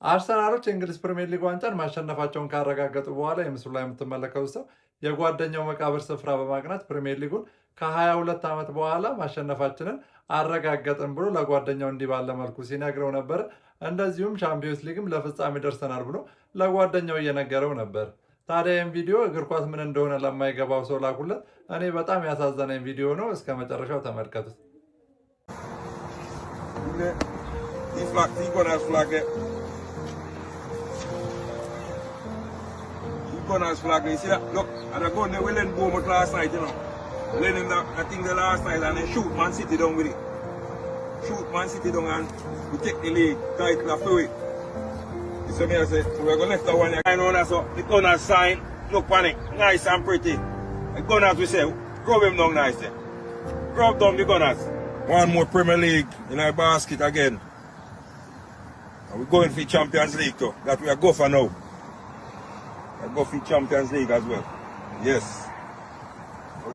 አርሰናሎች የእንግሊዝ ፕሪምየር ሊግ ዋንጫን ማሸነፋቸውን ካረጋገጡ በኋላ የምስሉ ላይ የምትመለከቱት ሰው የጓደኛው መቃብር ስፍራ በማቅናት ፕሪምየር ሊጉን ከ22 ዓመት በኋላ ማሸነፋችንን አረጋገጥን ብሎ ለጓደኛው እንዲህ ባለ መልኩ ሲነግረው ነበር። እንደዚሁም ቻምፒዮንስ ሊግም ለፍጻሜ ደርሰናል ብሎ ለጓደኛው እየነገረው ነበር። ታዲያ ይህም ቪዲዮ እግር ኳስ ምን እንደሆነ ለማይገባው ሰው ላኩለት። እኔ በጣም ያሳዘነኝ ቪዲዮ ነው። እስከ መጨረሻው ተመልከቱት። Gunners flag, you see that? Look, and I go there, we let Bournemouth last night, you know. Let them that thing the last night and then shoot Man City down with it. Shoot Man City down and we take the league, title off it. You see me, I say, so we're going to left that one here. I know that, so the Gunners sign, look panic, nice and pretty. The Gunners, we say, rub him down nice there. Rub down the Gunners. One more Premier League in our basket again. And we're going for Champions League too, that we are go for now. I go for Champions League as well. Yes.